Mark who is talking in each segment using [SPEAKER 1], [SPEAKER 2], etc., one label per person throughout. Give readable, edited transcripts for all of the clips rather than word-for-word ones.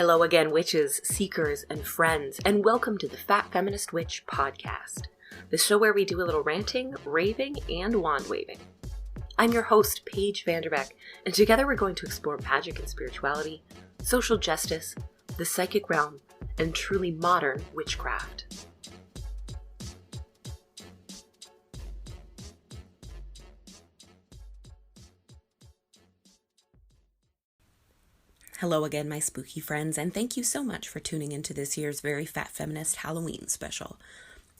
[SPEAKER 1] Hello again, witches, seekers, and friends, and welcome to the Fat Feminist Witch podcast, the show where we do a little ranting, raving, and wand waving. I'm your host, Paige Vanderbeck, and together we're going to explore magic and spirituality, social justice, the psychic realm, and truly modern witchcraft. Hello again, my spooky friends, and thank you so much for tuning into this year's very fat feminist Halloween special.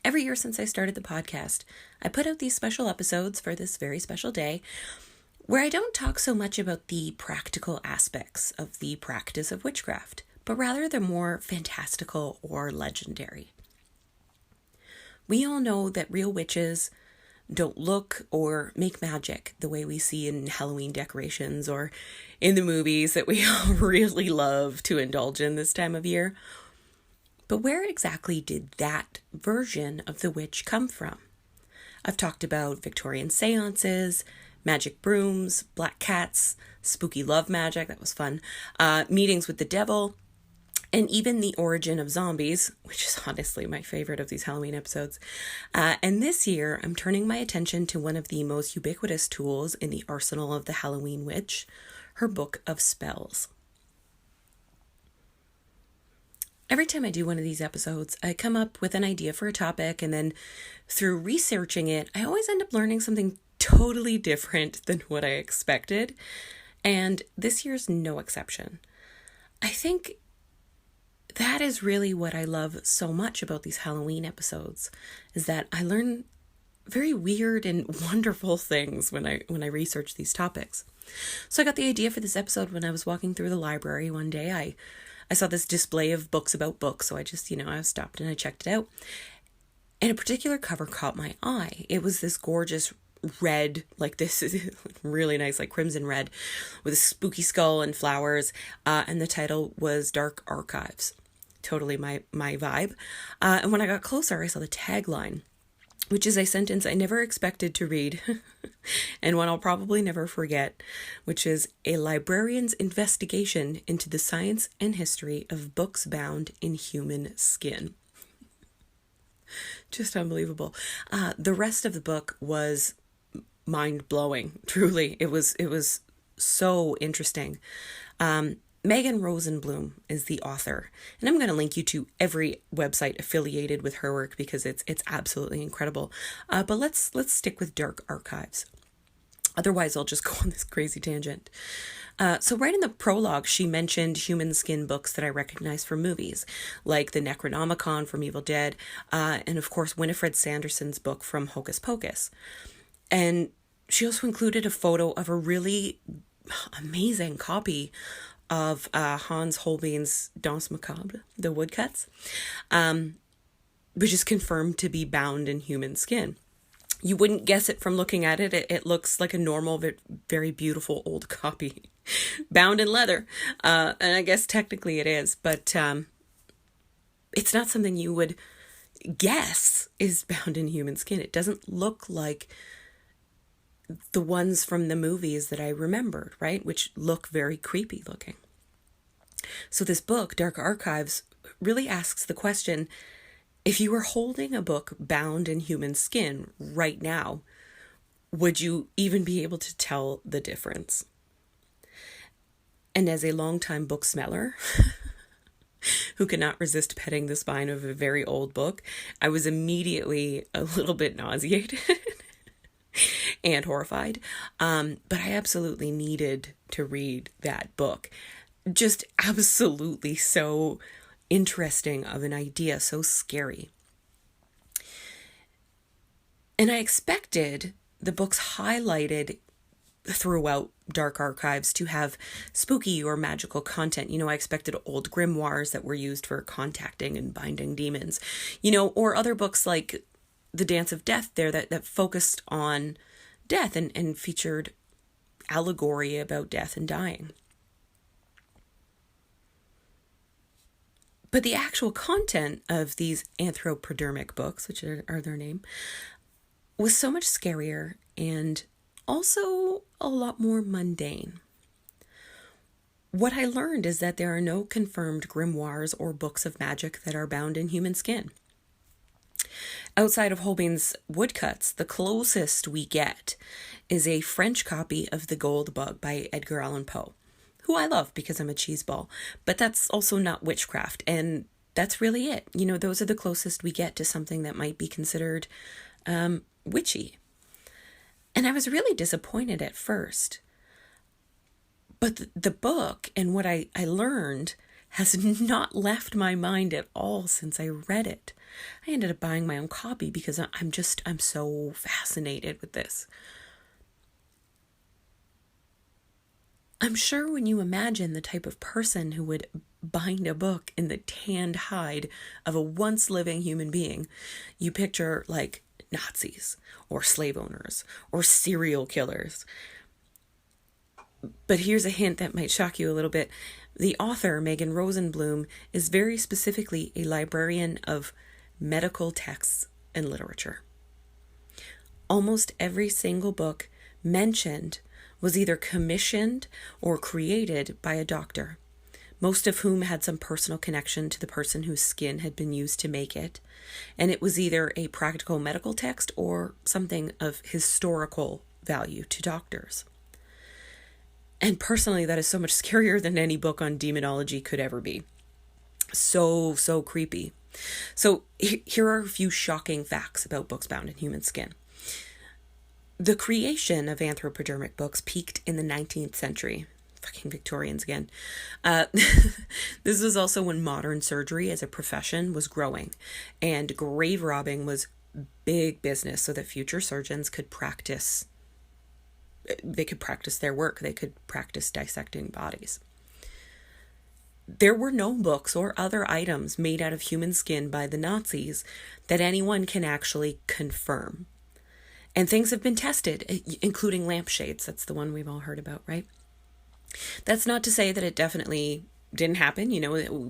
[SPEAKER 1] Every year since I started the podcast, I put out these special episodes for this very special day where I don't talk so much about the practical aspects of the practice of witchcraft, but rather the more fantastical or legendary. We all know that real witches don't look or make magic the way we see in Halloween decorations or in the movies that we all really love to indulge in this time of year. But where exactly did that version of the witch come from? I've talked about Victorian seances, magic brooms, black cats, spooky love magic, that was fun, meetings with the devil, and even the origin of zombies, which is honestly my favorite of these Halloween episodes. And this year, I'm turning my attention to one of the most ubiquitous tools in the arsenal of the Halloween witch, her book of spells. Every time I do one of these episodes, I come up with an idea for a topic, and then through researching it, I always end up learning something totally different than what I expected. And this year's no exception. I think that is really what I love so much about these Halloween episodes, is that I learn very weird and wonderful things when I research these topics. So I got the idea for this episode when I was walking through the library one day. I saw this display of books about books, so I just, I stopped and I checked it out. And a particular cover caught my eye. It was this gorgeous red, like this is really nice, like crimson red, with a spooky skull and flowers, and the title was Dark Archives. Totally my vibe. And when I got closer, I saw the tagline, which is a sentence I never expected to read, and one I'll probably never forget, which is a librarian's investigation into the science and history of books bound in human skin. Just unbelievable. The rest of the book was mind-blowing. Truly, it was so interesting. Megan Rosenblum is the author, and I'm going to link you to every website affiliated with her work because it's absolutely incredible. But let's stick with Dark Archives. Otherwise, I'll just go on this crazy tangent. So right in the prologue, she mentioned human skin books that I recognize from movies, like the Necronomicon from Evil Dead, and of course Winifred Sanderson's book from Hocus Pocus. And she also included a photo of a really amazing copy of Hans Holbein's Danse Macabre, The Woodcuts, which is confirmed to be bound in human skin. You wouldn't guess it from looking at it. It looks like a normal, very beautiful old copy, bound in leather. And I guess technically it is, but it's not something you would guess is bound in human skin. It doesn't look like the ones from the movies that I remembered, right? Which look very creepy looking. So this book, Dark Archives, really asks the question, if you were holding a book bound in human skin right now, would you even be able to tell the difference? And as a longtime book smeller, who cannot resist petting the spine of a very old book, I was immediately a little bit nauseated and horrified. But I absolutely needed to read that book. Just absolutely so interesting of an idea, so scary. And I expected the books highlighted throughout Dark Archives to have spooky or magical content. I expected old grimoires that were used for contacting and binding demons, or other books like The Dance of Death there that focused on death and featured allegory about death and dying. But the actual content of these anthropodermic books, which are their name, was so much scarier and also a lot more mundane. What I learned is that there are no confirmed grimoires or books of magic that are bound in human skin. Outside of Holbein's woodcuts, the closest we get is a French copy of The Gold Bug by Edgar Allan Poe, who I love because I'm a cheeseball, but that's also not witchcraft, and that's really it. Those are the closest we get to something that might be considered witchy. And I was really disappointed at first. But the book and what I learned has not left my mind at all since I read it. I ended up buying my own copy because I'm so fascinated with this. I'm sure when you imagine the type of person who would bind a book in the tanned hide of a once living human being, you picture like Nazis or slave owners or serial killers. But here's a hint that might shock you a little bit. The author, Megan Rosenblum, is very specifically a librarian of medical texts and literature. Almost every single book mentioned was either commissioned or created by a doctor, most of whom had some personal connection to the person whose skin had been used to make it, and it was either a practical medical text or something of historical value to doctors. And personally, that is so much scarier than any book on demonology could ever be. So creepy. So here are a few shocking facts about books bound in human skin. The creation of anthropodermic books peaked in the 19th century. Fucking Victorians again. This was also when modern surgery as a profession was growing, and grave robbing was big business so that future surgeons could practice. They could practice their work. They could practice dissecting bodies. There were no books or other items made out of human skin by the Nazis that anyone can actually confirm. And things have been tested, including lampshades. That's the one we've all heard about, right? That's not to say that it definitely didn't happen.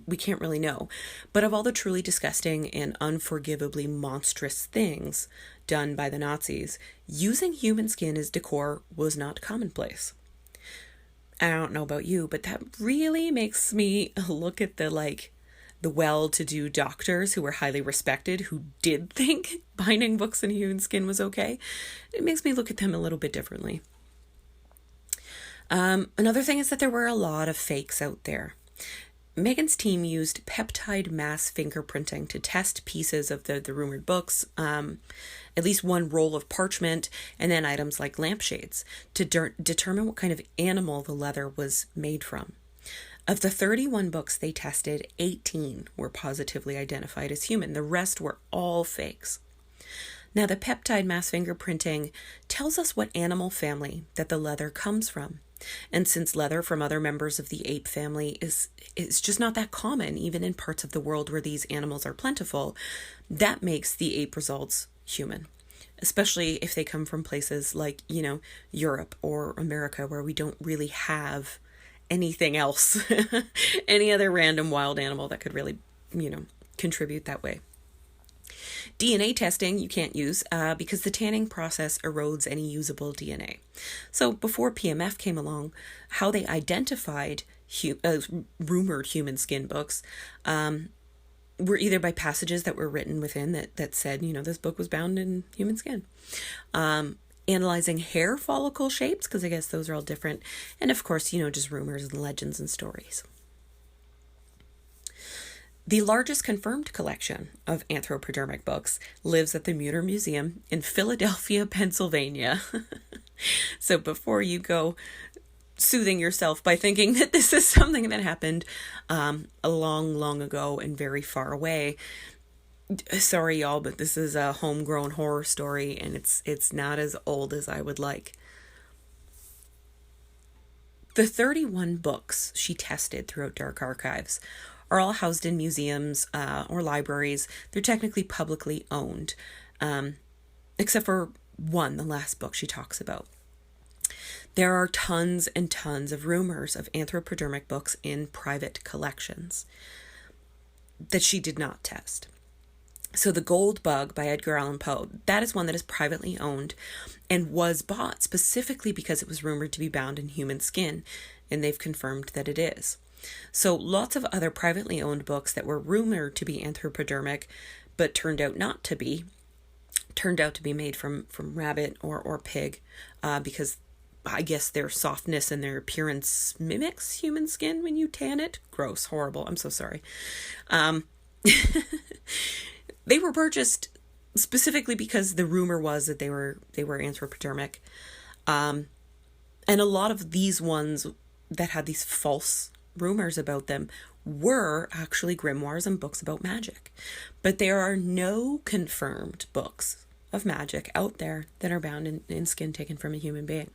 [SPEAKER 1] We can't really know. But of all the truly disgusting and unforgivably monstrous things done by the Nazis, using human skin as decor was not commonplace. I don't know about you, but that really makes me look at the well-to-do doctors who were highly respected, who did think binding books in human skin was okay. It makes me look at them a little bit differently. Another thing is that there were a lot of fakes out there. Megan's team used peptide mass fingerprinting to test pieces of the rumored books, at least one roll of parchment, and then items like lampshades to determine what kind of animal the leather was made from. Of the 31 books they tested, 18 were positively identified as human. The rest were all fakes. Now, the peptide mass fingerprinting tells us what animal family that the leather comes from. And since leather from other members of the ape family is just not that common, even in parts of the world where these animals are plentiful, that makes the ape results human, especially if they come from places like, Europe or America, where we don't really have anything else, any other random wild animal that could really, contribute that way. DNA testing you can't use because the tanning process erodes any usable DNA. So before PMF came along, how they identified rumored human skin books were either by passages that were written within that said, this book was bound in human skin. Analyzing hair follicle shapes, because I guess those are all different. And of course, just rumors and legends and stories. The largest confirmed collection of anthropodermic books lives at the Muir Museum in Philadelphia, Pennsylvania. So before you go soothing yourself by thinking that this is something that happened a long ago and very far away, sorry y'all, but this is a homegrown horror story, and it's not as old as I would like. The 31 books she tested throughout Dark Archives are all housed in museums or libraries. They're technically publicly owned, except for one, the last book she talks about. There are tons and tons of rumors of anthropodermic books in private collections that she did not test. So The Gold Bug by Edgar Allan Poe, that is one that is privately owned and was bought specifically because it was rumored to be bound in human skin. and they've confirmed that it is. So lots of other privately owned books that were rumored to be anthropodermic, but turned out to be made from rabbit or pig, because I guess their softness and their appearance mimics human skin when you tan it. Gross, horrible. I'm so sorry. They were purchased specifically because the rumor was that they were anthropodermic. And a lot of these ones that had these false rumors about them were actually grimoires and books about magic. But there are no confirmed books of magic out there that are bound in skin taken from a human being.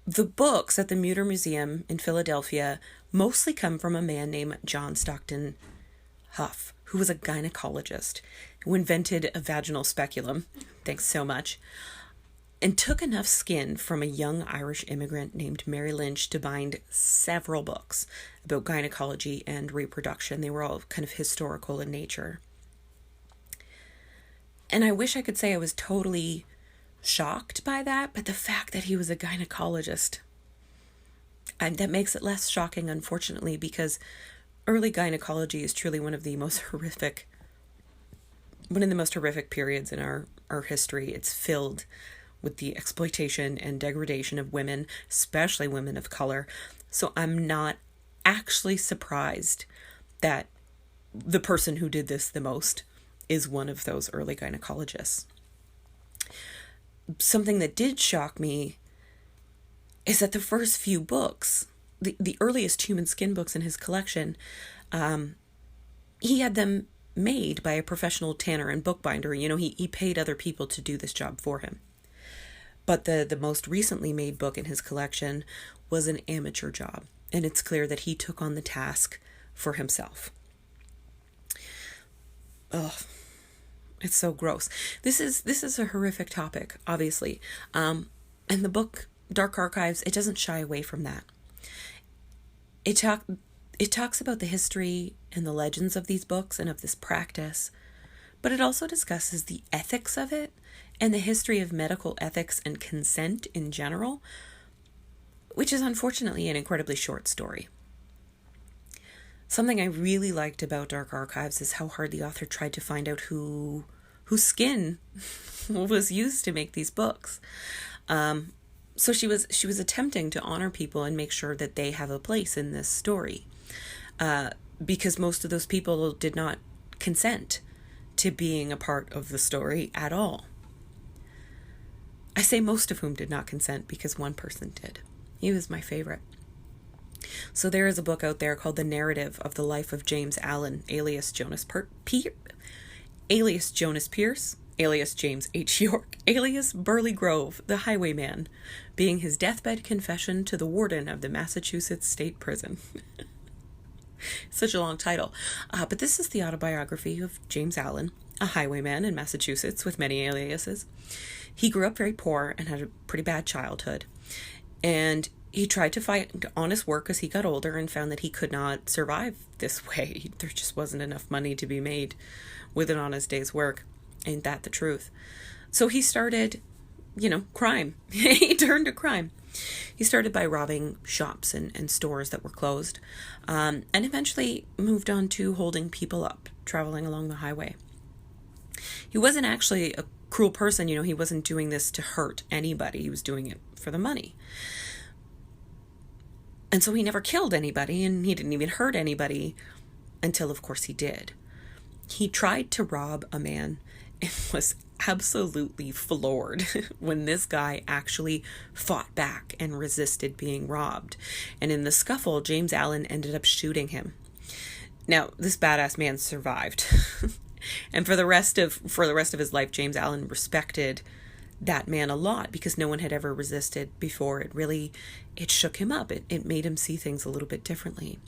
[SPEAKER 1] The books at the Mutter Museum in Philadelphia mostly come from a man named John Stockton Huff, who was a gynecologist who invented a vaginal speculum, thanks so much, and took enough skin from a young Irish immigrant named Mary Lynch to bind several books about gynecology and reproduction. They were all kind of historical in nature. And I wish I could say I was totally shocked by that, but the fact that he was a gynecologist, and that makes it less shocking, unfortunately, because early gynecology is truly one of the most horrific periods in our history. It's filled with the exploitation and degradation of women, especially women of color. So I'm not actually surprised that the person who did this the most is one of those early gynecologists. Something that did shock me is that the first few books, the earliest human skin books in his collection, he had them made by a professional tanner and bookbinder. You know, he paid other people to do this job for him. But the most recently made book in his collection was an amateur job, and it's clear that he took on the task for himself. Ugh. It's so gross. This is a horrific topic, obviously. And the book, Dark Archives, it doesn't shy away from that. It talks about the history and the legends of these books and of this practice, but it also discusses the ethics of it and the history of medical ethics and consent in general, which is unfortunately an incredibly short story. Something I really liked about Dark Archives is how hard the author tried to find out whose skin was used to make these books. So she was attempting to honor people and make sure that they have a place in this story, because most of those people did not consent to being a part of the story at all. I say most of whom did not consent because one person did. He was my favorite. So there is a book out there called The Narrative of the Life of James Allen, alias Jonas Pierce, alias James H. York, alias Burley Grove, the Highwayman, being his deathbed confession to the warden of the Massachusetts State Prison. Such a long title. But this is the autobiography of James Allen, a highwayman in Massachusetts with many aliases. He grew up very poor and had a pretty bad childhood. And he tried to find honest work as he got older and found that he could not survive this way. There just wasn't enough money to be made with an honest day's work. Ain't that the truth? So he started, crime. He turned to crime. He started by robbing shops and stores that were closed, and eventually moved on to holding people up, traveling along the highway. He wasn't actually a cruel person. He wasn't doing this to hurt anybody. He was doing it for the money. And so he never killed anybody, and he didn't even hurt anybody until, of course, he did. He tried to rob a man and was absolutely floored when this guy actually fought back and resisted being robbed. And in the scuffle, James Allen ended up shooting him. Now, this badass man survived. And for the rest of his life, James Allen respected that man a lot because no one had ever resisted before. It shook him up. It made him see things a little bit differently.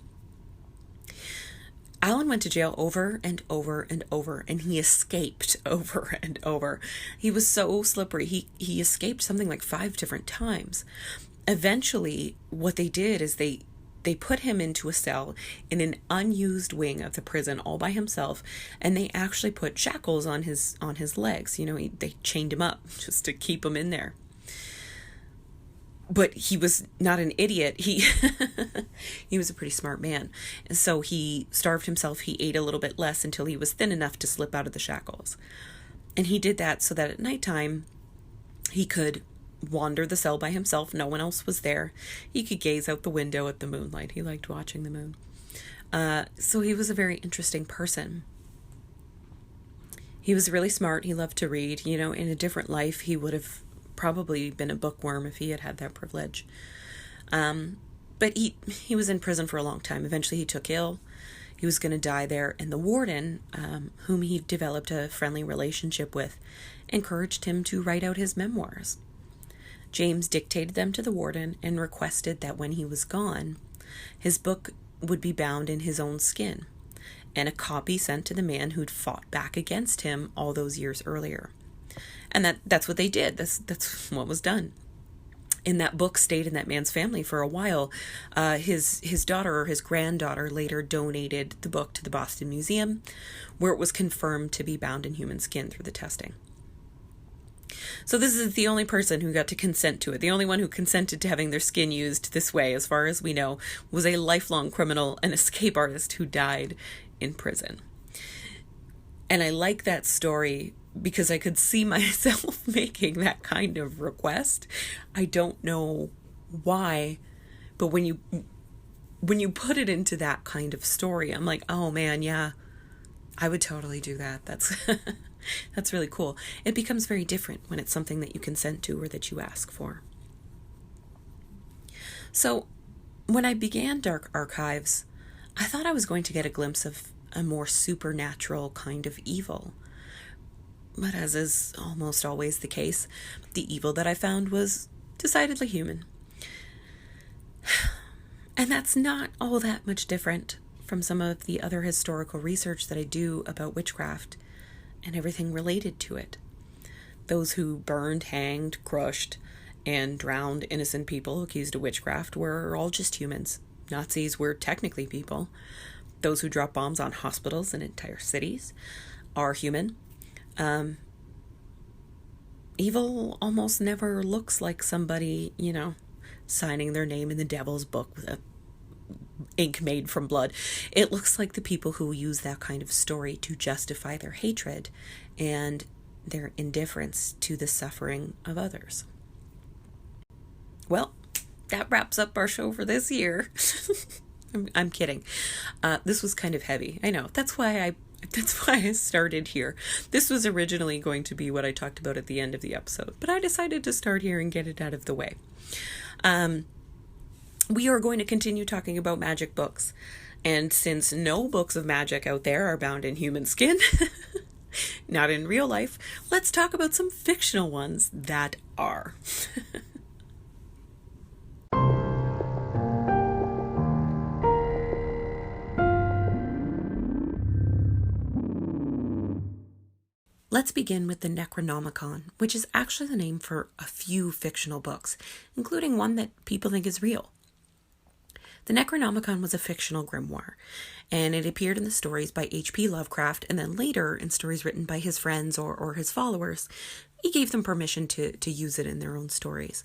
[SPEAKER 1] Allen went to jail over and over and over, and he escaped over and over. He was so slippery. He escaped something like 5 different times. Eventually, what they did is they put him into a cell in an unused wing of the prison all by himself, and they actually put shackles on his legs. They chained him up just to keep him in there. But he was not an idiot. He was a pretty smart man. And so he starved himself. He ate a little bit less until he was thin enough to slip out of the shackles. And he did that so that at nighttime he could wander the cell by himself. No one else was there. He could gaze out the window at the moonlight. He liked watching the moon. So he was a very interesting person. He was really smart. He loved to read. You know, in a different life, he would have probably been a bookworm if he had had that privilege. But he was in prison for a long time. Eventually he took ill. He was going to die there. And the warden, whom he developed a friendly relationship with, encouraged him to write out his memoirs. James dictated them to the warden and requested that when he was gone, his book would be bound in his own skin, and a copy sent to the man who'd fought back against him all those years earlier. And that's what they did. That's what was done. And that book stayed in that man's family for a while. His daughter or his granddaughter later donated the book to the Boston Museum, where it was confirmed to be bound in human skin through the testing. So this is the only person who got to consent to it. The only one who consented to having their skin used this way, as far as we know, was a lifelong criminal, an escape artist who died in prison. And I like that story because I could see myself making that kind of request. I don't know why, but when you put it into that kind of story, I'm like, oh man, yeah, I would totally do that. That's really cool. It becomes very different when it's something that you consent to or that you ask for. So when I began Dark Archives, I thought I was going to get a glimpse of a more supernatural kind of evil. But as is almost always the case, the evil that I found was decidedly human. And that's not all that much different from some of the other historical research that I do about witchcraft and everything related to it. Those who burned, hanged, crushed, and drowned innocent people accused of witchcraft were all just humans. Nazis were technically people. Those who dropped bombs on hospitals and entire cities are human. Evil almost never looks like somebody, signing their name in the devil's book with a ink made from blood. It looks like the people who use that kind of story to justify their hatred and their indifference to the suffering of others. Well, that wraps up our show for this year. I'm kidding. This was kind of heavy. I know. That's why I started here. This was originally going to be what I talked about at the end of the episode, but I decided to start here and get it out of the way. We are going to continue talking about magic books. And since no books of magic out there are bound in human skin, not in real life, let's talk about some fictional ones that are. Let's begin with the Necronomicon, which is actually the name for a few fictional books, including one that people think is real. The Necronomicon was a fictional grimoire, and it appeared in the stories by H.P. Lovecraft, and then later in stories written by his friends or his followers. He gave them permission to use it in their own stories.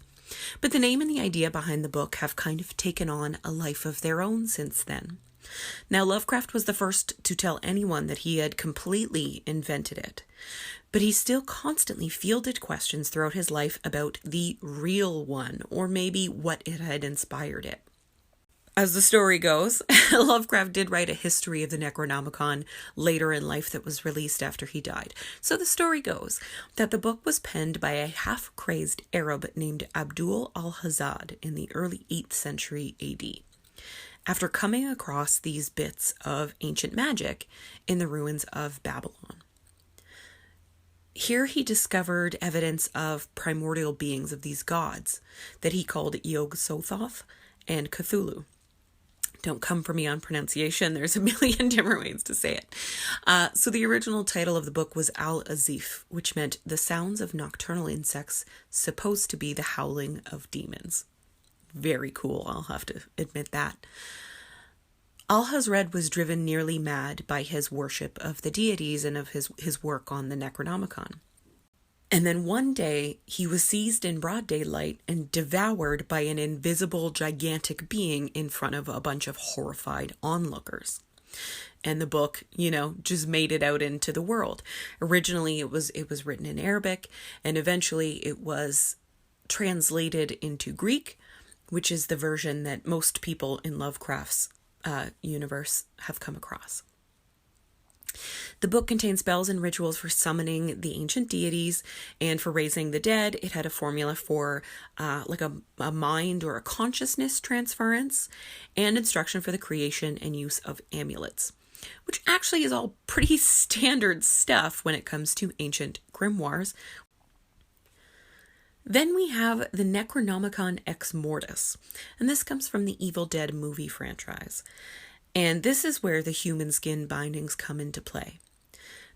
[SPEAKER 1] But the name and the idea behind the book have kind of taken on a life of their own since then. Now, Lovecraft was the first to tell anyone that he had completely invented it, but he still constantly fielded questions throughout his life about the real one, or maybe what it had inspired it. As the story goes, Lovecraft did write a history of the Necronomicon later in life that was released after he died. So the story goes that the book was penned by a half-crazed Arab named Abdul al-Hazad in the early 8th century AD. After coming across these bits of ancient magic in the ruins of Babylon. Here he discovered evidence of primordial beings of these gods that he called Yog-Sothoth and Cthulhu. Don't come for me on pronunciation. There's a million different ways to say it. So the original title of the book was Al-Azif, which meant the sounds of nocturnal insects supposed to be the howling of demons. Very cool, I'll have to admit that. Al-Hazred was driven nearly mad by his worship of the deities and of his work on the Necronomicon. And then one day he was seized in broad daylight and devoured by an invisible, gigantic being in front of a bunch of horrified onlookers. And the book, just made it out into the world. Originally, it was written in Arabic, and eventually it was translated into Greek, which is the version that most people in Lovecraft's universe have come across. The book contains spells and rituals for summoning the ancient deities and for raising the dead. It had a formula for a mind or a consciousness transference and instruction for the creation and use of amulets, which actually is all pretty standard stuff when it comes to ancient grimoires. Then we have the Necronomicon Ex Mortis, and this comes from the Evil Dead movie franchise. And this is where the human skin bindings come into play.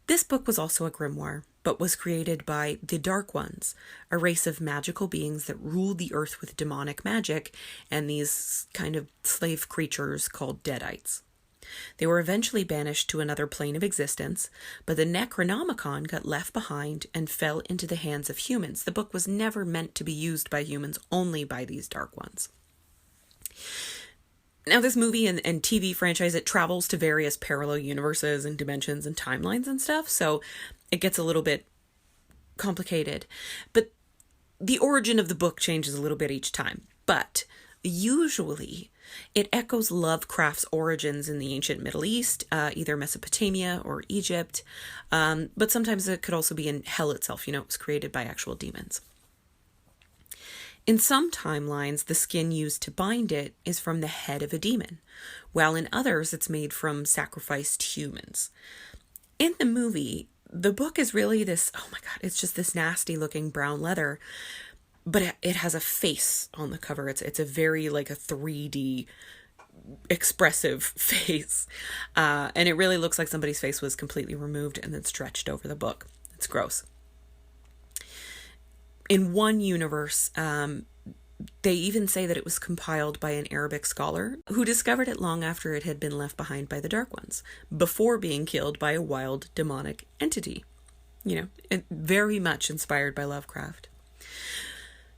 [SPEAKER 1] This book was also a grimoire, but was created by the Dark Ones, a race of magical beings that ruled the earth with demonic magic and these kind of slave creatures called Deadites. They were eventually banished to another plane of existence, but the Necronomicon got left behind and fell into the hands of humans. The book was never meant to be used by humans, only by these Dark Ones. Now, this movie and TV franchise, it travels to various parallel universes and dimensions and timelines and stuff, so it gets a little bit complicated. But the origin of the book changes a little bit each time. But usually, it echoes Lovecraft's origins in the ancient Middle East, either Mesopotamia or Egypt, but sometimes it could also be in hell itself. It was created by actual demons. In some timelines, the skin used to bind it is from the head of a demon, while in others, it's made from sacrificed humans. In the movie, the book is really this, oh my God, it's just this nasty looking brown leather, but it has a face on the cover. It's a very like a 3D expressive face. And it really looks like somebody's face was completely removed and then stretched over the book. It's gross. In one universe, they even say that it was compiled by an Arabic scholar who discovered it long after it had been left behind by the Dark Ones, before being killed by a wild demonic entity. Very much inspired by Lovecraft.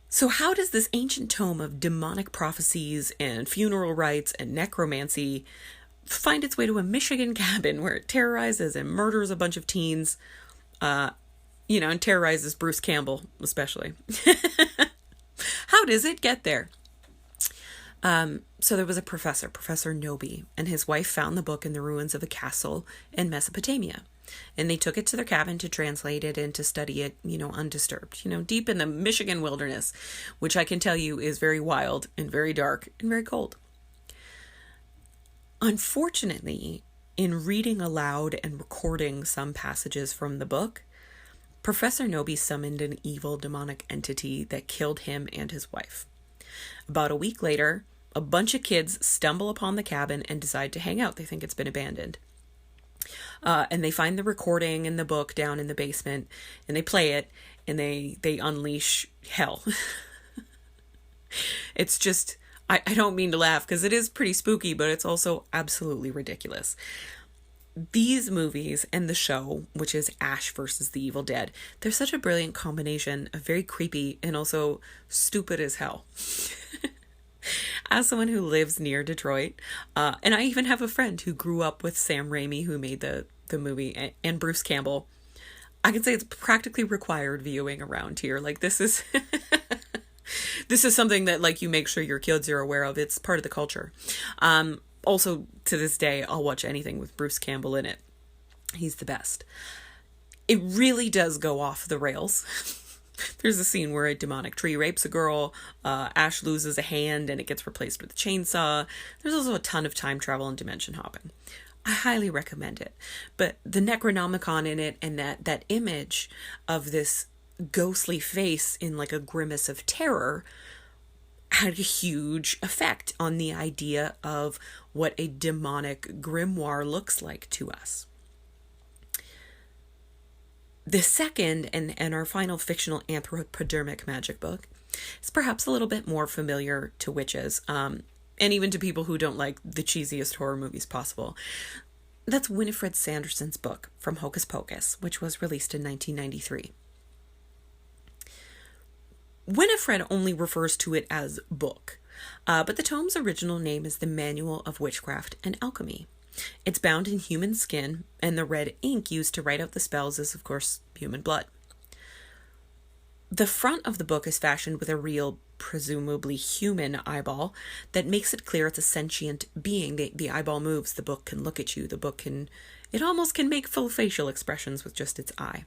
[SPEAKER 1] So how does this ancient tome of demonic prophecies and funeral rites and necromancy find its way to a Michigan cabin where it terrorizes and murders a bunch of teens, and terrorizes Bruce Campbell, especially? How does it get there? So there was a professor, Professor Noby, and his wife found the book in the ruins of a castle in Mesopotamia. And they took it to their cabin to translate it and to study it, undisturbed, deep in the Michigan wilderness, which I can tell you is very wild and very dark and very cold. Unfortunately, in reading aloud and recording some passages from the book, Professor Noby summoned an evil demonic entity that killed him and his wife. About a week later, a bunch of kids stumble upon the cabin and decide to hang out. They think it's been abandoned. And they find the recording and the book down in the basement, and they play it, and they unleash hell. It's just, I don't mean to laugh because it is pretty spooky, but it's also absolutely ridiculous. These movies and the show, which is Ash versus the Evil Dead, they're such a brilliant combination of very creepy and also stupid as hell. As someone who lives near Detroit, and I even have a friend who grew up with Sam Raimi, who made the movie, and Bruce Campbell, I can say it's practically required viewing around here. Like, this is this is something that, like, you make sure your kids are aware of. It's part of the culture. Also, to this day, I'll watch anything with Bruce Campbell in it. He's the best. It really does go off the rails. There's a scene where a demonic tree rapes a girl, Ash loses a hand and it gets replaced with a chainsaw. There's also a ton of time travel and dimension hopping. I highly recommend it. But the Necronomicon in it and that image of this ghostly face in like a grimace of terror had a huge effect on the idea of what a demonic grimoire looks like to us. The second and our final fictional anthropodermic magic book is perhaps a little bit more familiar to witches, and even to people who don't like the cheesiest horror movies possible. That's Winifred Sanderson's book, From Hocus Pocus, which was released in 1993. Winifred only refers to it as book, but the tome's original name is the Manual of Witchcraft and Alchemy. It's bound in human skin, and the red ink used to write out the spells is, of course, human blood. The front of the book is fashioned with a real, presumably human eyeball that makes it clear it's a sentient being. The eyeball moves, the book can look at you, it almost can make full facial expressions with just its eye.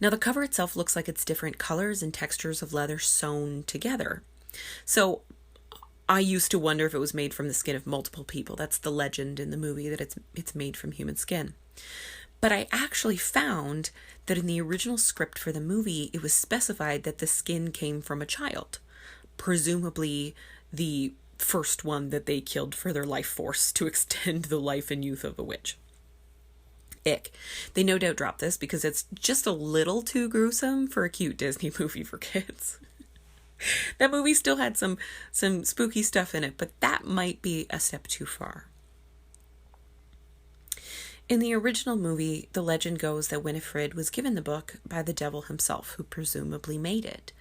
[SPEAKER 1] Now the cover itself looks like it's different colors and textures of leather sewn together. So I used to wonder if it was made from the skin of multiple people. That's the legend in the movie, that it's made from human skin. But I actually found that in the original script for the movie, it was specified that the skin came from a child, presumably the first one that they killed for their life force to extend the life and youth of a witch. Ick. They no doubt dropped this because it's just a little too gruesome for a cute Disney movie for kids. That movie still had some spooky stuff in it, but that might be a step too far. In the original movie, the legend goes that Winifred was given the book by the devil himself, who presumably made it.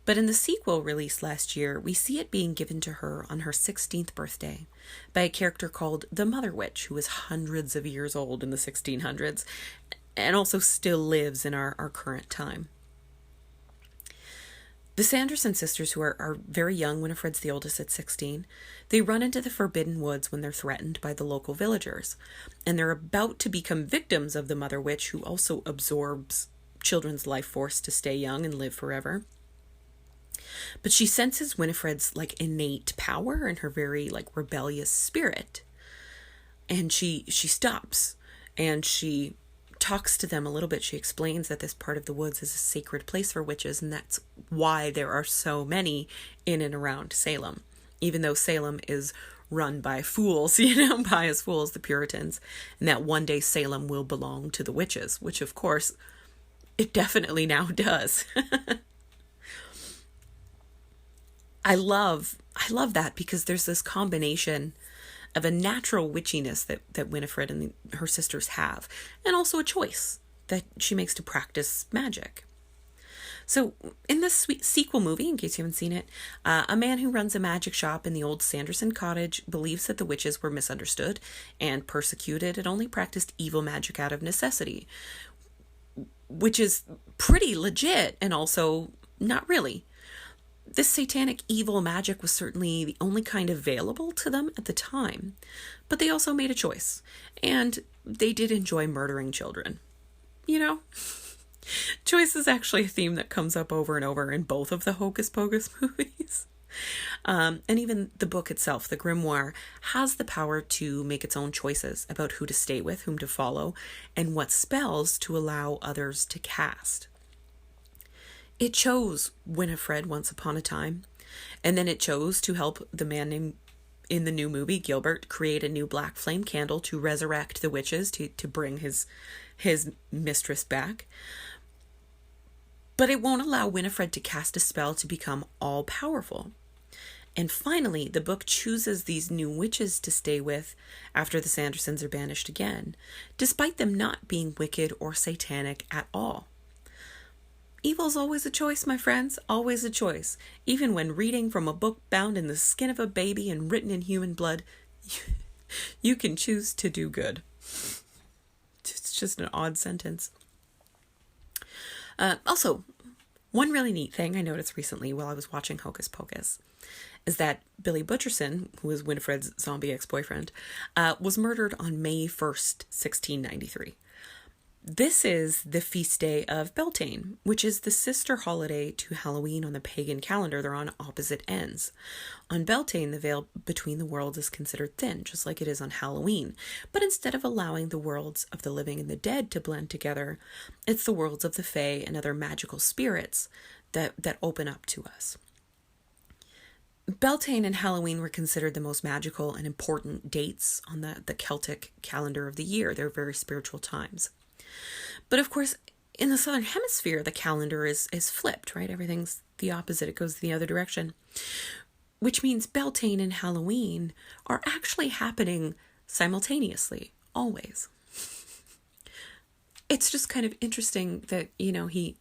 [SPEAKER 1] But in the sequel released last year, we see it being given to her on her 16th birthday by a character called the Mother Witch, who was hundreds of years old in the 1600s and also still lives in our current time. The Sanderson sisters, who are very young, Winifred's the oldest at 16, they run into the Forbidden Woods when they're threatened by the local villagers, and they're about to become victims of the Mother Witch, who also absorbs children's life force to stay young and live forever. But she senses Winifred's innate power and her very rebellious spirit, and she stops and she talks to them a little bit. She explains that this part of the woods is a sacred place for witches, and that's why there are so many in and around Salem, even though Salem is run by fools, pious fools, the Puritans, and that one day Salem will belong to the witches, which of course it definitely now does. I love that, because there's this combination of a natural witchiness that Winifred and her sisters have, and also a choice that she makes to practice magic. So in this sequel movie, in case you haven't seen it, a man who runs a magic shop in the old Sanderson cottage believes that the witches were misunderstood and persecuted and only practiced evil magic out of necessity, which is pretty legit and also not really. This satanic evil magic was certainly the only kind available to them at the time, but they also made a choice, and they did enjoy murdering children. Choice is actually a theme that comes up over and over in both of the Hocus Pocus movies. And even the book itself, the Grimoire, has the power to make its own choices about who to stay with, whom to follow, and what spells to allow others to cast. It chose Winifred once upon a time, and then it chose to help the man named in the new movie, Gilbert, create a new black flame candle to resurrect the witches, to bring his mistress back. But it won't allow Winifred to cast a spell to become all-powerful. And finally, the book chooses these new witches to stay with after the Sandersons are banished again, despite them not being wicked or satanic at all. Evil's always a choice, my friends, always a choice. Even when reading from a book bound in the skin of a baby and written in human blood, you can choose to do good. It's just an odd sentence. Also, one really neat thing I noticed recently while I was watching Hocus Pocus is that Billy Butcherson, who was Winifred's zombie ex-boyfriend, was murdered on May 1st, 1693. This is the feast day of Beltane, which is the sister holiday to Halloween on the pagan calendar. They're on opposite ends. On Beltane, the veil between the worlds is considered thin, just like it is on Halloween. But instead of allowing the worlds of the living and the dead to blend together, it's the worlds of the Fae and other magical spirits that open up to us. Beltane and Halloween were considered the most magical and important dates on the Celtic calendar of the year. They're very spiritual times. But of course, in the Southern Hemisphere, the calendar is flipped, right? Everything's the opposite. It goes the other direction. Which means Beltane and Halloween are actually happening simultaneously, always. It's just kind of interesting that, he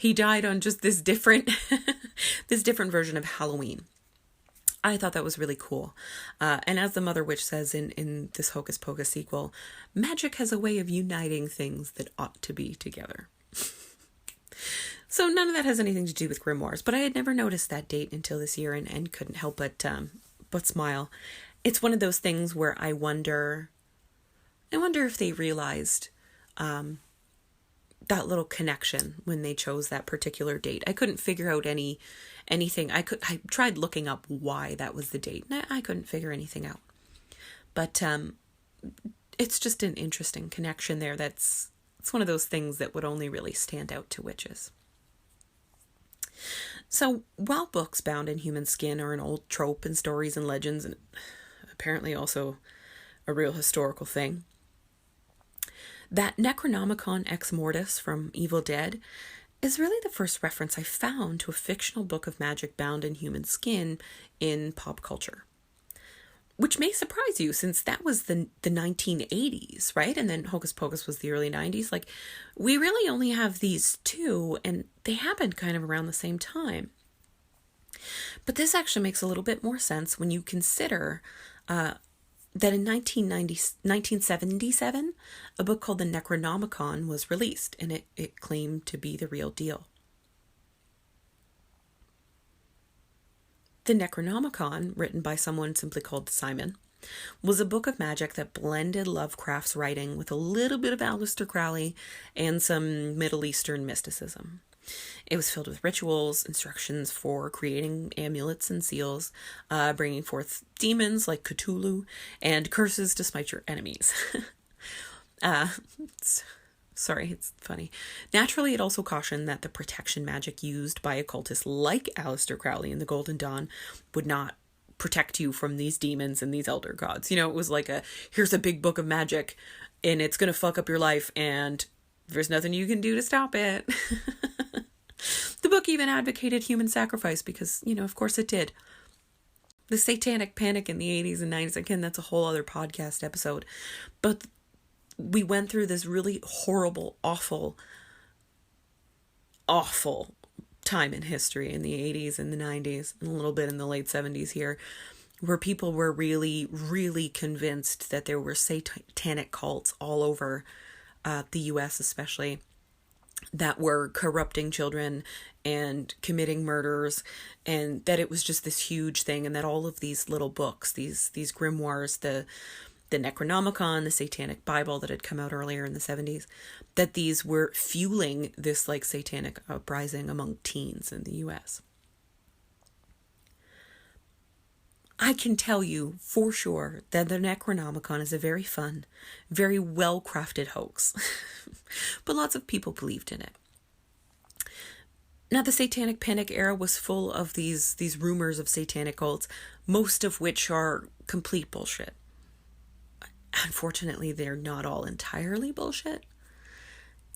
[SPEAKER 1] He died on just this different, this different version of Halloween. I thought that was really cool. And as the Mother Witch says in this Hocus Pocus sequel, magic has a way of uniting things that ought to be together. So none of that has anything to do with Grimoires, but I had never noticed that date until this year and couldn't help but smile. It's one of those things where I wonder if they realized that little connection when they chose that particular date. I couldn't figure out anything. I tried looking up why that was the date, and I couldn't figure anything out. But it's just an interesting connection there. It's one of those things that would only really stand out to witches. So while books bound in human skin are an old trope in stories and legends, and apparently also a real historical thing, that Necronomicon Ex Mortis from Evil Dead is really the first reference I found to a fictional book of magic bound in human skin in pop culture. Which may surprise you, since that was the 1980s, right? And then Hocus Pocus was the early 90s. Like, we really only have these two, and they happened kind of around the same time. But this actually makes a little bit more sense when you consider that in 1977, a book called the Necronomicon was released, and it claimed to be the real deal. The Necronomicon, written by someone simply called Simon, was a book of magic that blended Lovecraft's writing with a little bit of Aleister Crowley and some Middle Eastern mysticism. It was filled with rituals, instructions for creating amulets and seals, bringing forth demons like Cthulhu, and curses to smite your enemies. It's funny. Naturally, it also cautioned that the protection magic used by occultists like Aleister Crowley in the Golden Dawn would not protect you from these demons and these elder gods. You know, it was like here's a big book of magic, and it's going to fuck up your life, and there's nothing you can do to stop it. The book even advocated human sacrifice because, of course it did. The satanic panic in the 80s and 90s, again, that's a whole other podcast episode. But we went through this really horrible, awful time in history in the 80s and the 90s and a little bit in the late 70s here, where people were really, really convinced that there were satanic cults all over the US especially, that were corrupting children and committing murders, and that it was just this huge thing, and that all of these little books, these grimoires, the Necronomicon, the Satanic Bible that had come out earlier in the 70s, that these were fueling this like satanic uprising among teens in the US. I can tell you for sure that the Necronomicon is a very fun, very well-crafted hoax. But lots of people believed in it. Now, the Satanic Panic era was full of these rumors of satanic cults, most of which are complete bullshit. Unfortunately, they're not all entirely bullshit.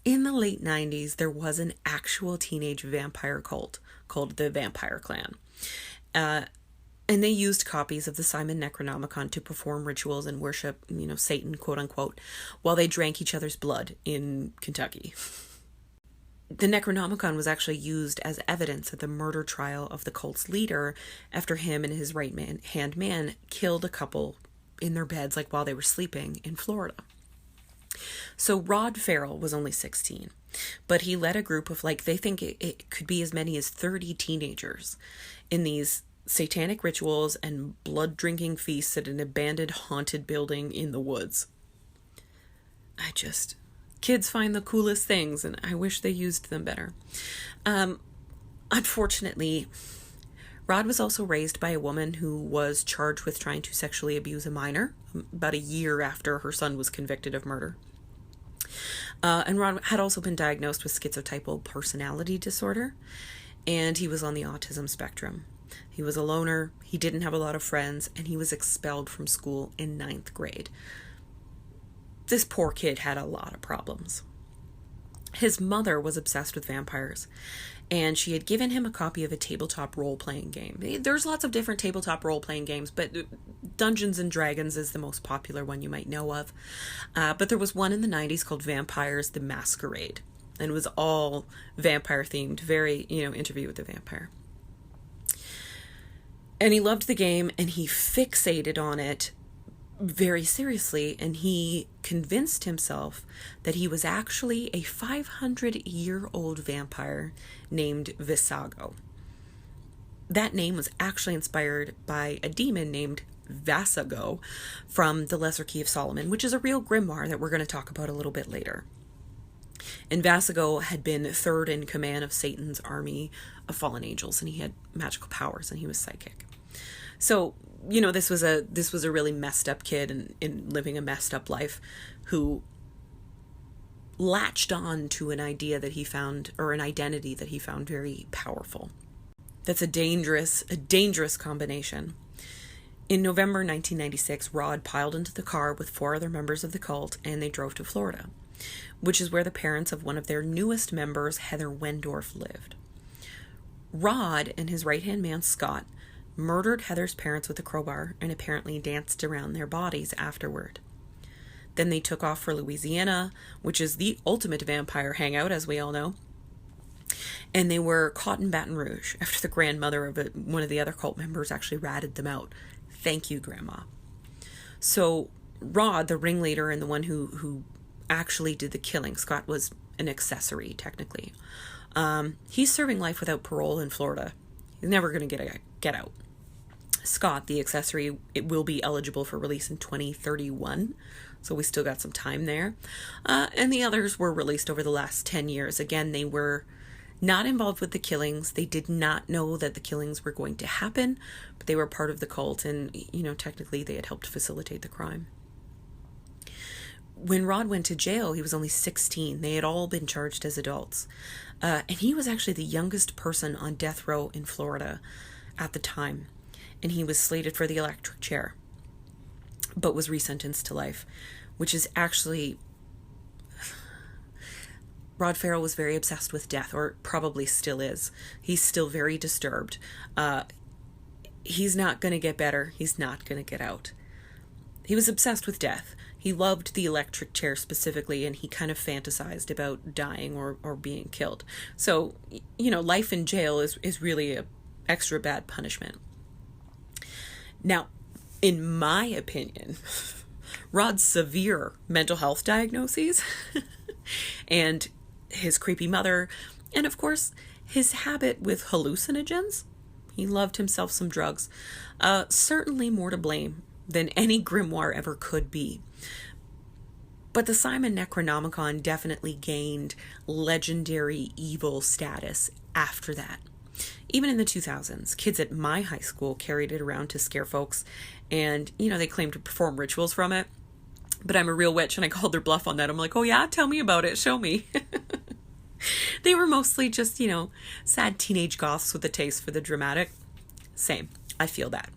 [SPEAKER 1] In the late 90s, there was an actual teenage vampire cult called the Vampire Clan. And they used copies of the Simon Necronomicon to perform rituals and worship, Satan, quote unquote, while they drank each other's blood in Kentucky. The Necronomicon was actually used as evidence at the murder trial of the cult's leader after him and his right-hand man killed a couple in their beds, while they were sleeping in Florida. So Rod Farrell was only 16, but he led a group of, they think it could be as many as 30 teenagers in these satanic rituals and blood-drinking feasts at an abandoned haunted building in the woods. Kids find the coolest things, and I wish they used them better. Unfortunately, Rod was also raised by a woman who was charged with trying to sexually abuse a minor about a year after her son was convicted of murder. And Rod had also been diagnosed with schizotypal personality disorder, and he was on the autism spectrum. He was a loner, he didn't have a lot of friends, and he was expelled from school in 9th grade. This poor kid had a lot of problems. His mother was obsessed with vampires, and she had given him a copy of a tabletop role-playing game. There's lots of different tabletop role-playing games, but Dungeons and Dragons is the most popular one you might know of. But there was one in the 90s called Vampires the Masquerade. and it was all vampire themed, very, Interview with the Vampire. And he loved the game, and he fixated on it very seriously, and he convinced himself that he was actually a 500-year-old vampire named Visago. That name was actually inspired by a demon named Vasago from the Lesser Key of Solomon, which is a real grimoire that we're going to talk about a little bit later. And Vasago had been third in command of Satan's army of fallen angels, and he had magical powers, and he was psychic. So, this was a really messed up kid and living a messed up life who latched on to an idea that he found, or an identity that he found very powerful. That's a dangerous combination. In November 1996, Rod piled into the car with 4 other members of the cult, and they drove to Florida, which is where the parents of one of their newest members, Heather Wendorf, lived. Rod and his right-hand man, Scott, murdered Heather's parents with a crowbar and apparently danced around their bodies afterward. Then they took off for Louisiana, which is the ultimate vampire hangout, as we all know. And they were caught in Baton Rouge after the grandmother of one of the other cult members actually ratted them out. Thank you, Grandma. So Rod, the ringleader and the one who actually did the killing, Scott was an accessory, technically. He's serving life without parole in Florida. He's never going to get out. Scott, the accessory, it will be eligible for release in 2031. So we still got some time there. And the others were released over the last 10 years. Again, they were not involved with the killings. They did not know that the killings were going to happen, but they were part of the cult, and, technically they had helped facilitate the crime. When Rod went to jail, he was only 16. They had all been charged as adults. And he was actually the youngest person on death row in Florida at the time. And he was slated for the electric chair, but was resentenced to life, which is actually... Rod Farrell was very obsessed with death, or probably still is. He's still very disturbed. He's not going to get better. He's not going to get out. He was obsessed with death. He loved the electric chair specifically, and he kind of fantasized about dying or being killed. So, life in jail is really a extra bad punishment. Now, in my opinion, Rod's severe mental health diagnoses and his creepy mother, and of course, his habit with hallucinogens, he loved himself some drugs, certainly more to blame than any grimoire ever could be. But the Simon Necronomicon definitely gained legendary evil status after that. Even in the 2000s, kids at my high school carried it around to scare folks, and, they claimed to perform rituals from it. But I'm a real witch, and I called their bluff on that. I'm like, oh yeah, tell me about it, show me. They were mostly just, sad teenage goths with a taste for the dramatic. Same, I feel that.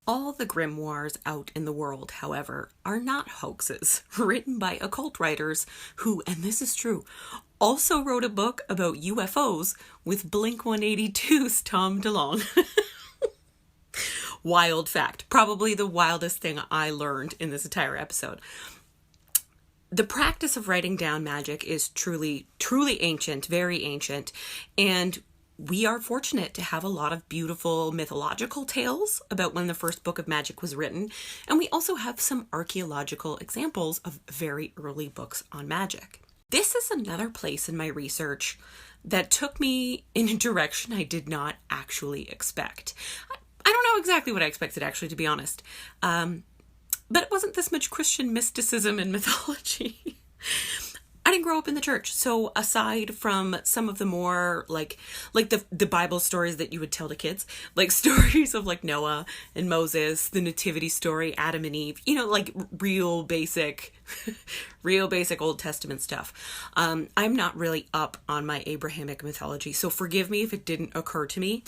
[SPEAKER 1] All the grimoires out in the world, however, are not hoaxes written by occult writers who, and this is true, also wrote a book about UFOs with Blink-182's Tom DeLonge. Wild fact. Probably the wildest thing I learned in this entire episode. The practice of writing down magic is truly, truly ancient, very ancient, and we are fortunate to have a lot of beautiful mythological tales about when the first book of magic was written, and we also have some archaeological examples of very early books on magic. This is another place in my research that took me in a direction I did not actually expect. I don't know exactly what I expected, actually, to be honest. But it wasn't this much Christian mysticism and mythology. I didn't grow up in the church, so aside from some of the more like the Bible stories that you would tell to kids, like stories of like Noah and Moses, the nativity story, Adam and Eve, like real basic Old Testament stuff. I'm not really up on my Abrahamic mythology, so forgive me if it didn't occur to me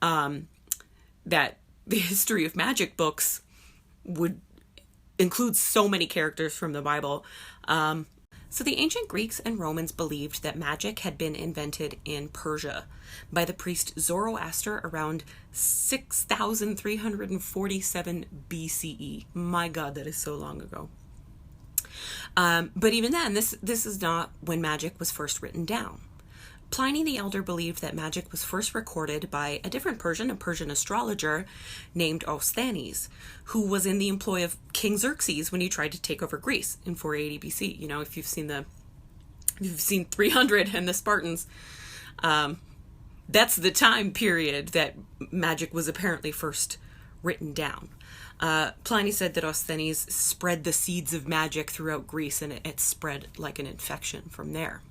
[SPEAKER 1] that the history of magic books would include so many characters from the Bible. So the ancient Greeks and Romans believed that magic had been invented in Persia by the priest Zoroaster around 6347 BCE. My God, that is so long ago. But even then, this is not when magic was first written down. Pliny the Elder believed that magic was first recorded by a Persian astrologer named Osthenes, who was in the employ of King Xerxes when he tried to take over Greece in 480 BC. You know, if you've seen 300 and the Spartans, that's the time period that magic was apparently first written down. Pliny said that Osthenes spread the seeds of magic throughout Greece, and it spread like an infection from there.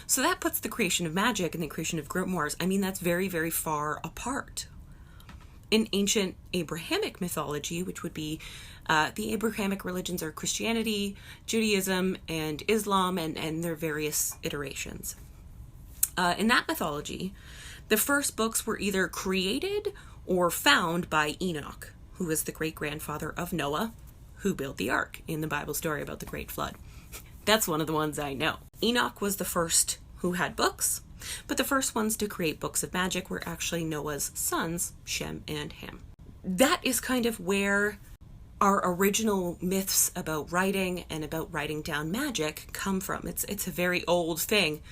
[SPEAKER 1] So that puts the creation of magic and the creation of grimoires, that's very, very far apart. In ancient Abrahamic mythology, which would be the Abrahamic religions are Christianity, Judaism, and Islam, and their various iterations. In that mythology, the first books were either created or found by Enoch, who was the great-grandfather of Noah, who built the ark in the Bible story about the Great Flood. That's one of the ones I know. Enoch was the first who had books, but the first ones to create books of magic were actually Noah's sons, Shem and Ham. That is kind of where our original myths about writing and about writing down magic come from. It's a very old thing,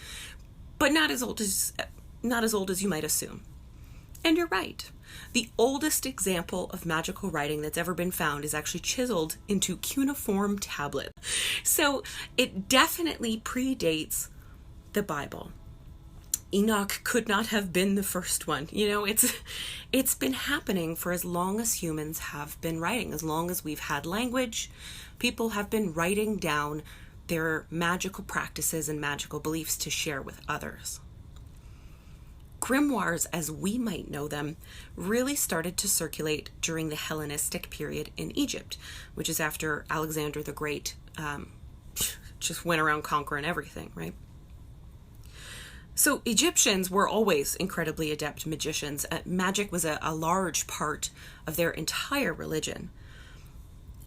[SPEAKER 1] but not as old as you might assume. And you're right. The oldest example of magical writing that's ever been found is actually chiseled into cuneiform tablets. So it definitely predates the Bible. Enoch could not have been the first one. It's been happening for as long as humans have been writing. As long as we've had language, people have been writing down their magical practices and magical beliefs to share with others. Grimoires, as we might know them, really started to circulate during the Hellenistic period in Egypt, which is after Alexander the Great just went around conquering everything, right? So Egyptians were always incredibly adept magicians. Magic was a large part of their entire religion.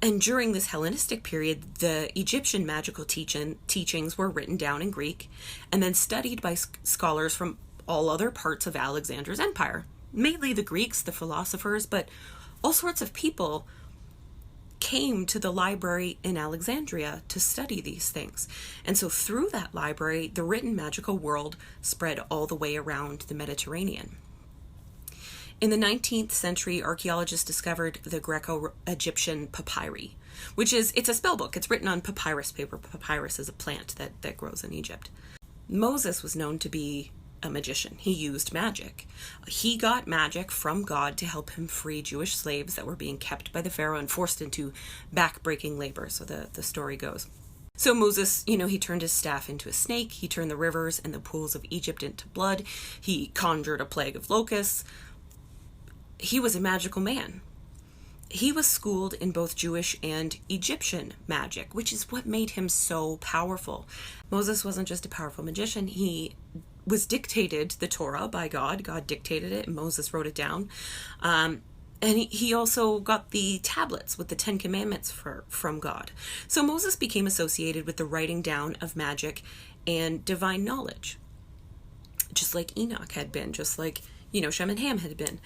[SPEAKER 1] And during this Hellenistic period, the Egyptian magical teachings were written down in Greek and then studied by scholars from all other parts of Alexander's empire, mainly the Greeks, the philosophers, but all sorts of people came to the library in Alexandria to study these things. And so through that library, the written magical world spread all the way around the Mediterranean. In the 19th century, archaeologists discovered the Greco-Egyptian papyri, it's a spell book. It's written on papyrus paper. Papyrus is a plant that grows in Egypt. Moses was known to be a magician. He used magic. He got magic from God to help him free Jewish slaves that were being kept by the Pharaoh and forced into back-breaking labor, so the story goes. So Moses, he turned his staff into a snake, he turned the rivers and the pools of Egypt into blood, he conjured a plague of locusts. He was a magical man. He was schooled in both Jewish and Egyptian magic, which is what made him so powerful. Moses wasn't just a powerful magician, he was dictated the Torah by God. God dictated it, and Moses wrote it down. And he also got the tablets with the 10 Commandments from God. So Moses became associated with the writing down of magic and divine knowledge, just like Enoch had been, just like, Shem and Ham had been.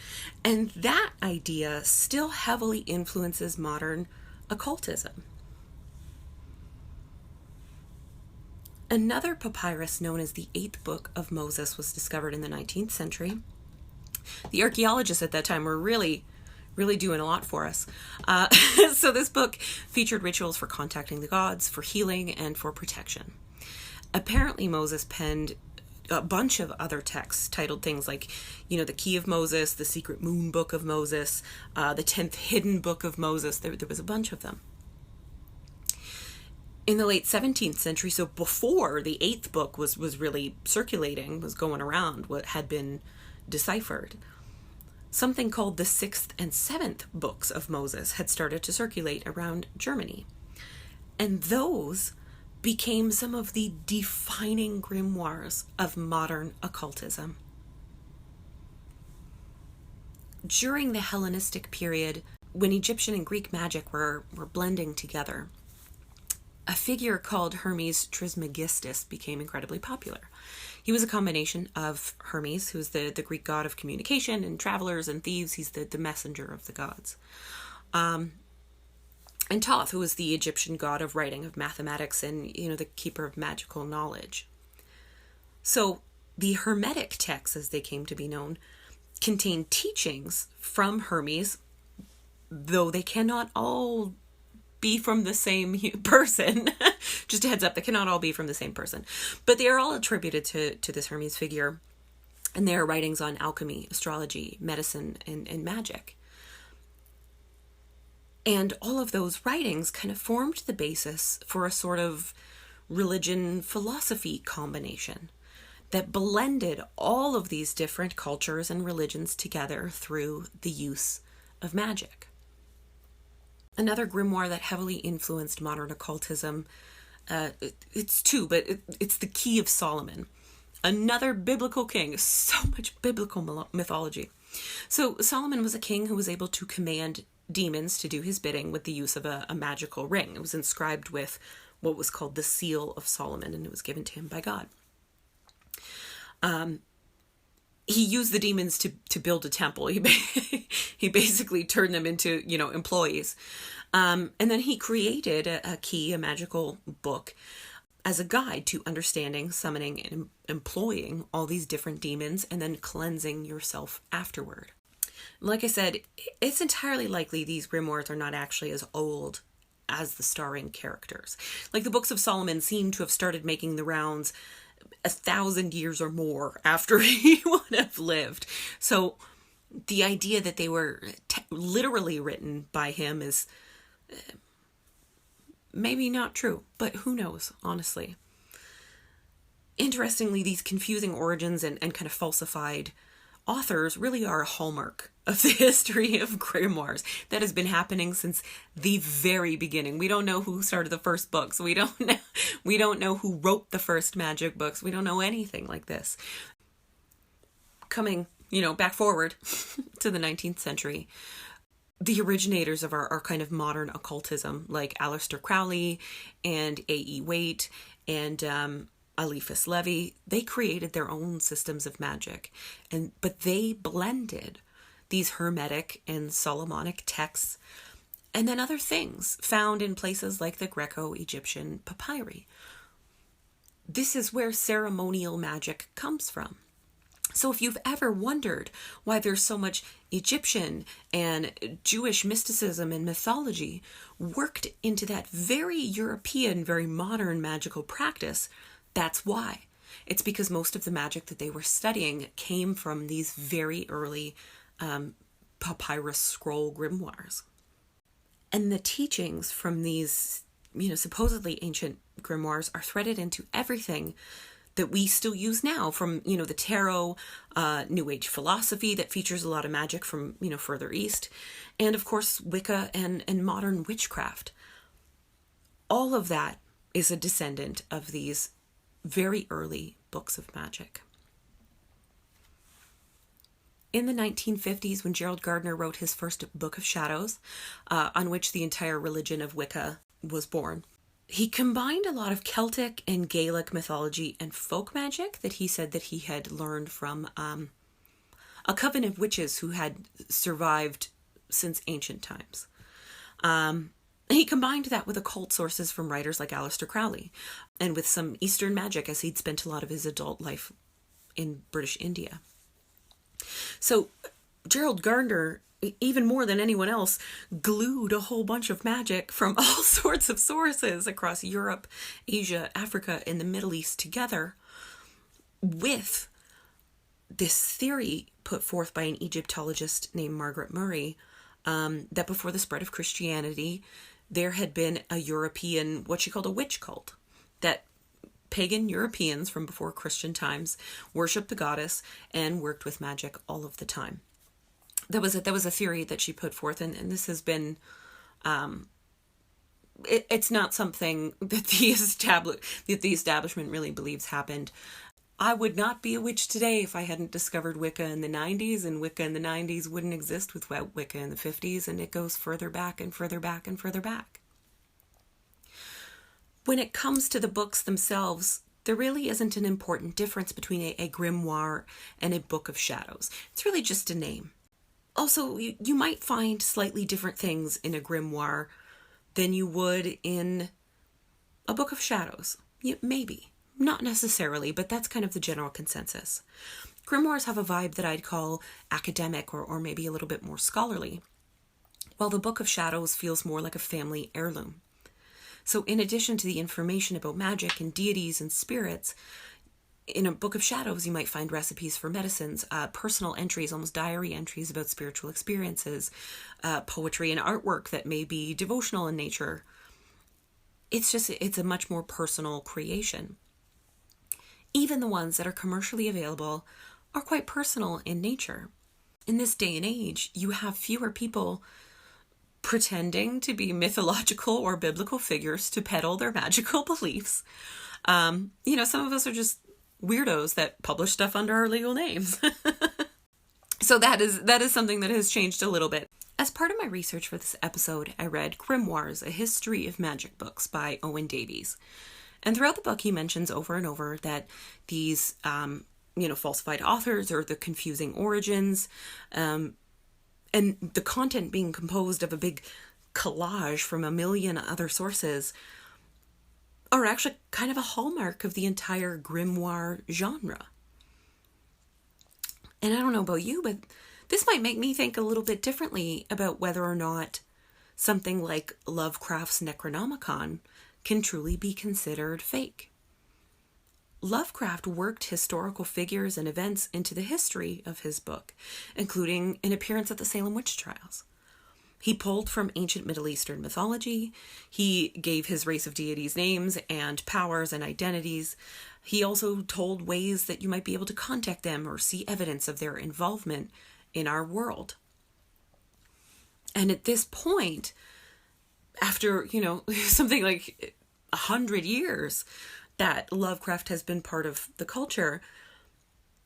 [SPEAKER 1] And that idea still heavily influences modern occultism. Another papyrus known as the 8th Book of Moses was discovered in the 19th century. The archaeologists at that time were really doing a lot for us. So this book featured rituals for contacting the gods, for healing, and for protection. Apparently Moses penned a bunch of other texts titled things like, the Key of Moses, the Secret Moon Book of Moses, the 10th Hidden Book of Moses. There was a bunch of them. In the late 17th century, so before the 8th book was really circulating, was going around, what had been deciphered, something called the 6th and 7th books of Moses had started to circulate around Germany. And those became some of the defining grimoires of modern occultism. During the Hellenistic period, when Egyptian and Greek magic were blending together, a figure called Hermes Trismegistus became incredibly popular. He was a combination of Hermes, who's the Greek god of communication and travelers and thieves. He's the messenger of the gods. And Thoth, who was the Egyptian god of writing, of mathematics, and, the keeper of magical knowledge. So the Hermetic texts, as they came to be known, contain teachings from Hermes, though they cannot all be from the same person. Just a heads up, they cannot all be from the same person. But they are all attributed to this Hermes figure, and they are writings on alchemy, astrology, medicine, and magic. And all of those writings kind of formed the basis for a sort of religion philosophy combination that blended all of these different cultures and religions together through the use of magic. Another grimoire that heavily influenced modern occultism, it's two, but it's the Key of Solomon. Another biblical king, so much biblical mythology. So Solomon was a king who was able to command demons to do his bidding with the use of a magical ring. It was inscribed with what was called the Seal of Solomon, and it was given to him by God. He used the demons to build a temple. He basically turned them into, employees. And then he created a key, a magical book, as a guide to understanding, summoning, and employing all these different demons, and then cleansing yourself afterward. Like I said, it's entirely likely these grimoires are not actually as old as the starring characters. Like, the books of Solomon seem to have started making the rounds 1,000 years or more after he would have lived. So the idea that they were literally written by him is maybe not true, but who knows, honestly. Interestingly, these confusing origins and kind of falsified authors really are a hallmark of the history of grimoires. That has been happening since the very beginning. We don't know who started the first books. We don't know who wrote the first magic books. We don't know anything like this. Coming, back forward to the 19th century, the originators of our kind of modern occultism, like Aleister Crowley and A.E. Waite and Eliphas Levi, they created their own systems of magic, but they blended these Hermetic and Solomonic texts and then other things found in places like the Greco-Egyptian papyri. This is where ceremonial magic comes from. So if you've ever wondered why there's so much Egyptian and Jewish mysticism and mythology worked into that very European, very modern magical practice, that's why. It's because most of the magic that they were studying came from these very early papyrus scroll grimoires. And the teachings from these, supposedly ancient grimoires are threaded into everything that we still use now, from, the tarot, New Age philosophy that features a lot of magic from, further east, and of course Wicca and modern witchcraft. All of that is a descendant of these very early books of magic. In the 1950s, when Gerald Gardner wrote his first Book of Shadows, on which the entire religion of Wicca was born, he combined a lot of Celtic and Gaelic mythology and folk magic that he said that he had learned from a coven of witches who had survived since ancient times. He combined that with occult sources from writers like Aleister Crowley, and with some Eastern magic, as he'd spent a lot of his adult life in British India. So Gerald Gardner, even more than anyone else, glued a whole bunch of magic from all sorts of sources across Europe, Asia, Africa, and the Middle East together with this theory put forth by an Egyptologist named Margaret Murray, that before the spread of Christianity, there had been a European, what she called a witch cult, that pagan Europeans from before Christian times worshipped the goddess and worked with magic all of the time. That was a theory that she put forth, and this has been, it's not something that the establishment really believes happened. I would not be a witch today if I hadn't discovered Wicca in the 90s, and Wicca in the 90s wouldn't exist without Wicca in the 50s, and it goes further back and further back and further back. when it comes to the books themselves, there really isn't an important difference between a grimoire and a book of shadows. It's really just a name. Also, you might find slightly different things in a grimoire than you would in a book of shadows. Maybe. Not necessarily, but that's kind of the general consensus. Grimoires have a vibe that I'd call academic or maybe a little bit more scholarly, while the Book of Shadows feels more like a family heirloom. So in addition to the information about magic and deities and spirits, in a Book of Shadows you might find recipes for medicines, personal entries, almost diary entries about spiritual experiences, poetry and artwork that may be devotional in nature. It's a much more personal creation. Even the ones that are commercially available are quite personal in nature. In this day and age, you have fewer people pretending to be mythological or biblical figures to peddle their magical beliefs. Some of us are just weirdos that publish stuff under our legal names. So that is something that has changed a little bit. As part of my research for this episode, I read Grimoires, A History of Magic Books by Owen Davies. And throughout the book, he mentions over and over that these, falsified authors or the confusing origins, and the content being composed of a big collage from a million other sources are actually kind of a hallmark of the entire grimoire genre. And I don't know about you, but this might make me think a little bit differently about whether or not something like Lovecraft's Necronomicon can truly be considered fake. Lovecraft worked historical figures and events into the history of his book, including an appearance at the Salem witch trials. He pulled from ancient Middle Eastern mythology. He gave his race of deities names and powers and identities. He also told ways that you might be able to contact them or see evidence of their involvement in our world. And at this point, after, something like 100 years that Lovecraft has been part of the culture,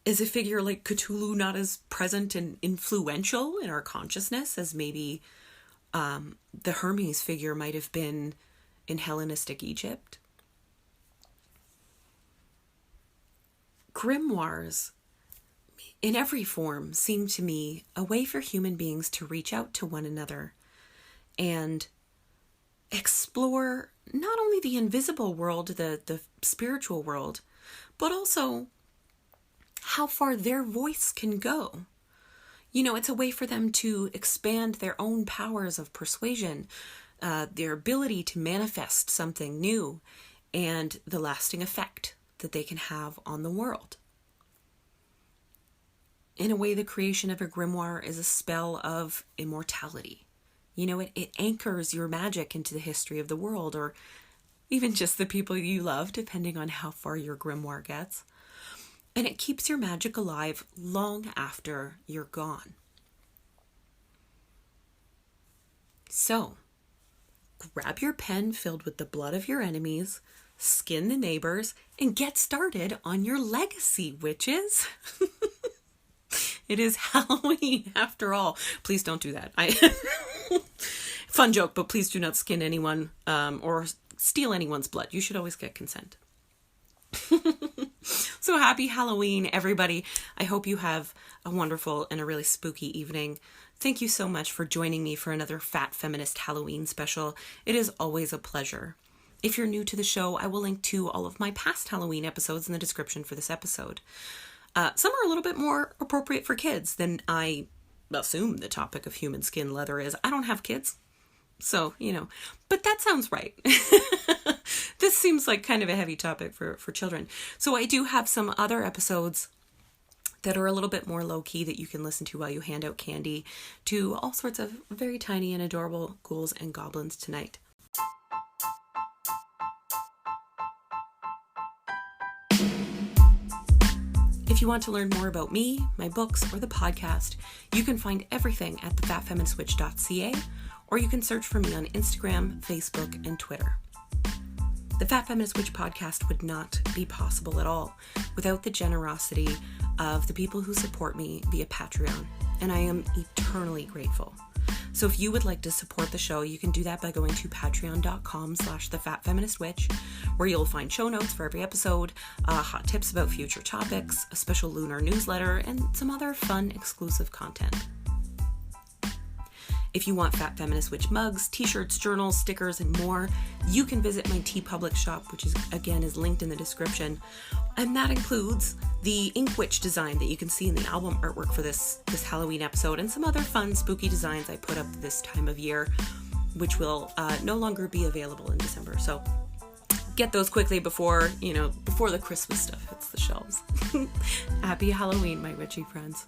[SPEAKER 1] is a figure like Cthulhu not as present and influential in our consciousness as maybe the Hermes figure might have been in Hellenistic Egypt? Grimoires, in every form, seem to me a way for human beings to reach out to one another and explore not only the invisible world, the spiritual world, but also how far their voice can go. It's a way for them to expand their own powers of persuasion, their ability to manifest something new, and the lasting effect that they can have on the world. In a way, the creation of a grimoire is a spell of immortality. It anchors your magic into the history of the world, or even just the people you love, depending on how far your grimoire gets. And it keeps your magic alive long after you're gone. So, grab your pen filled with the blood of your enemies, skin the neighbors, and get started on your legacy, witches. It is Halloween after all. Please don't do that. Fun joke, but please do not skin anyone or steal anyone's blood. You should always get consent. So happy Halloween, everybody. I hope you have a wonderful and a really spooky evening. Thank you so much for joining me for another Fat Feminist Halloween special. It is always a pleasure. If you're new to the show, I will link to all of my past Halloween episodes in the description for this episode. Some are a little bit more appropriate for kids than I assume the topic of human skin leather is. I don't have kids, so, but that sounds right. This seems like kind of a heavy topic for children. So I do have some other episodes that are a little bit more low-key that you can listen to while you hand out candy to all sorts of very tiny and adorable ghouls and goblins tonight. If you want to learn more about me, my books, or the podcast, you can find everything at thefatfeministwitch.ca, or you can search for me on Instagram, Facebook, and Twitter. The Fat Feminist Witch podcast would not be possible at all without the generosity of the people who support me via Patreon, and I am eternally grateful. So if you would like to support the show, you can do that by going to patreon.com/thefatfeministwitch, where you'll find show notes for every episode, hot tips about future topics, a special lunar newsletter, and some other fun exclusive content. If you want Fat Feminist Witch mugs, t-shirts, journals, stickers, and more, you can visit my TeePublic shop, which is linked in the description. And that includes the Ink Witch design that you can see in the album artwork for this Halloween episode, and some other fun, spooky designs I put up this time of year, which will no longer be available in December. So get those quickly before the Christmas stuff hits the shelves. Happy Halloween, my witchy friends.